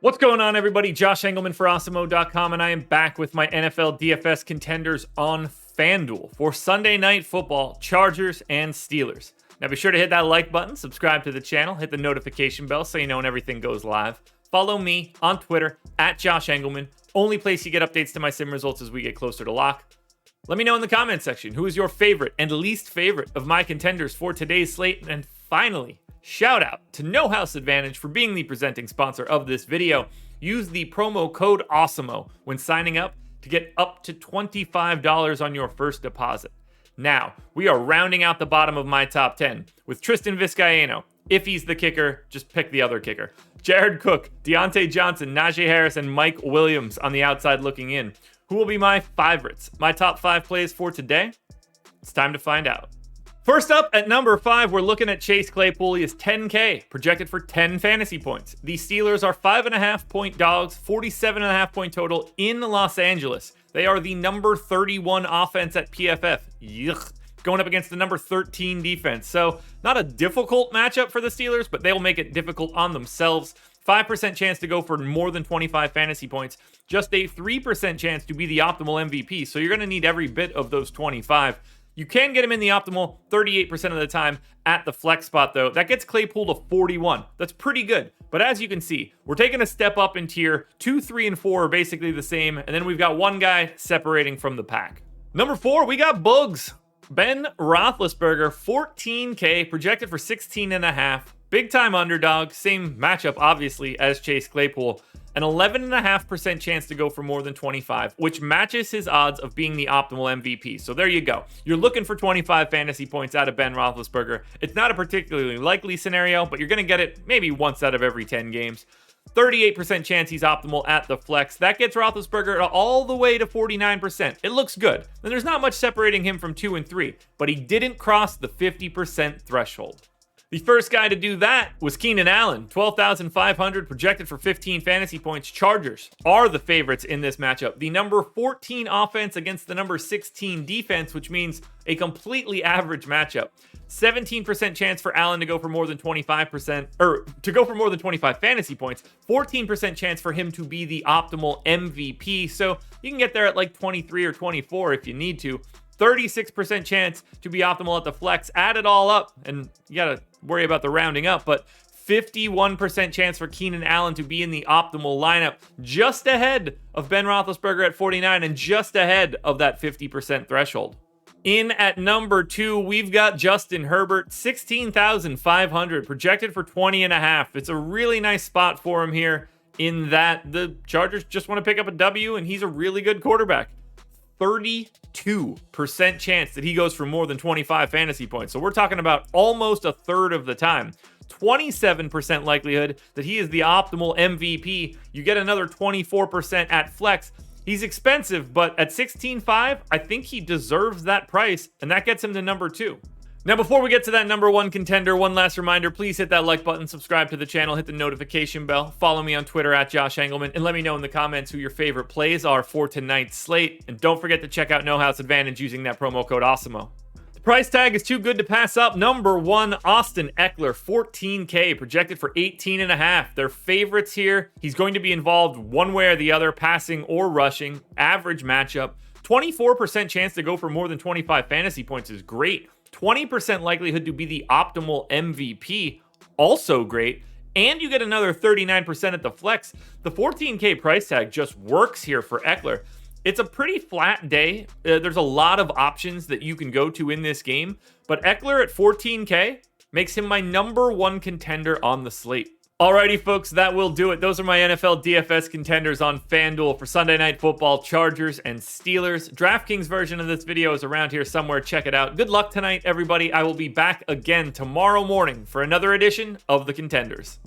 What's going on, everybody? Josh Engleman for Awesemo.com, and I am back with my NFL DFS contenders on FanDuel for Sunday Night Football, Chargers and Steelers. Now be sure to hit that like button, subscribe to the channel, hit the notification bell so you know when everything goes live. Follow me on Twitter, @Josh Engleman. Only place you get updates to my sim results as we get closer to lock. Let me know in the comment section who is your favorite and least favorite of my contenders for today's slate. And finally, shout out to No House Advantage for being the presenting sponsor of this video. Use the promo code Awesemo when signing up to get up to $25 on your first deposit. Now, we are rounding out the bottom of my top 10 with Tristan Vizcaino. If he's the kicker, just pick the other kicker. Jared Cook, Deontay Johnson, Najee Harris, and Mike Williams on the outside looking in. Who will be my favorites? My top 5 plays for today? It's time to find out. First up, at number 5, we're looking at Chase Claypool. He is $10K, projected for 10 fantasy points. The Steelers are 5.5-point dogs, 47.5-point total in Los Angeles. They are the number 31 offense at PFF. Yuck. Going up against the number 13 defense. So, not a difficult matchup for the Steelers, but they'll make it difficult on themselves. 5% chance to go for more than 25 fantasy points. Just a 3% chance to be the optimal MVP. So, you're going to need every bit of those 25. You can get him in the optimal 38% of the time at the flex spot, though. That gets Claypool to 41. That's pretty good. But as you can see, we're taking a step up in tier. 2, 3, and 4 are basically the same. And then we've got one guy separating from the pack. Number 4, we got Bugs. Ben Roethlisberger, 14K, projected for 16.5. Big time underdog. Same matchup, obviously, as Chase Claypool. An 11.5% chance to go for more than 25, which matches his odds of being the optimal MVP. So there you go. You're looking for 25 fantasy points out of Ben Roethlisberger. It's not a particularly likely scenario, but you're going to get it maybe once out of every 10 games. 38% chance he's optimal at the flex. That gets Roethlisberger all the way to 49%. It looks good. And there's not much separating him from 2 and 3, but he didn't cross the 50% threshold. The first guy to do that was Keenan Allen, 12,500, projected for 15 fantasy points. Chargers are the favorites in this matchup. The number 14 offense against the number 16 defense, which means a completely average matchup. 17% chance for Allen to go for more than 25%, or to go for more than 25 fantasy points. 14% chance for him to be the optimal MVP. So you can get there at like 23 or 24 if you need to. 36% chance to be optimal at the flex. Add it all up, and you got to worry about the rounding up, but 51% chance for Keenan Allen to be in the optimal lineup, just ahead of Ben Roethlisberger at 49 and just ahead of that 50% threshold. In at number 2, we've got Justin Herbert, 16,500, projected for 20.5. It's a really nice spot for him here in that the Chargers just want to pick up a W, and he's a really good quarterback. 32% chance that he goes for more than 25 fantasy points. So we're talking about almost a third of the time. 27% likelihood that he is the optimal MVP. You get another 24% at flex. He's expensive, but at 16.5, I think he deserves that price, and that gets him to number 2. Now, before we get to that number 1 contender, one last reminder, please hit that like button, subscribe to the channel, hit the notification bell, follow me on Twitter @Josh Engleman, and let me know in the comments who your favorite plays are for tonight's slate. And don't forget to check out No House Advantage using that promo code Awesemo. The price tag is too good to pass up. Number 1, Austin Ekeler, 14K, projected for 18.5. They're favorites here. He's going to be involved one way or the other, passing or rushing. Average matchup. 24% chance to go for more than 25 fantasy points is great. 20% likelihood to be the optimal MVP, also great. And you get another 39% at the flex. The 14K price tag just works here for Ekeler. It's a pretty flat day. There's a lot of options that you can go to in this game. But Ekeler at 14K makes him my number 1 contender on the slate. Alrighty, folks, that will do it. Those are my NFL DFS contenders on FanDuel for Sunday Night Football, Chargers and Steelers. DraftKings version of this video is around here somewhere. Check it out. Good luck tonight, everybody. I will be back again tomorrow morning for another edition of the Contenders.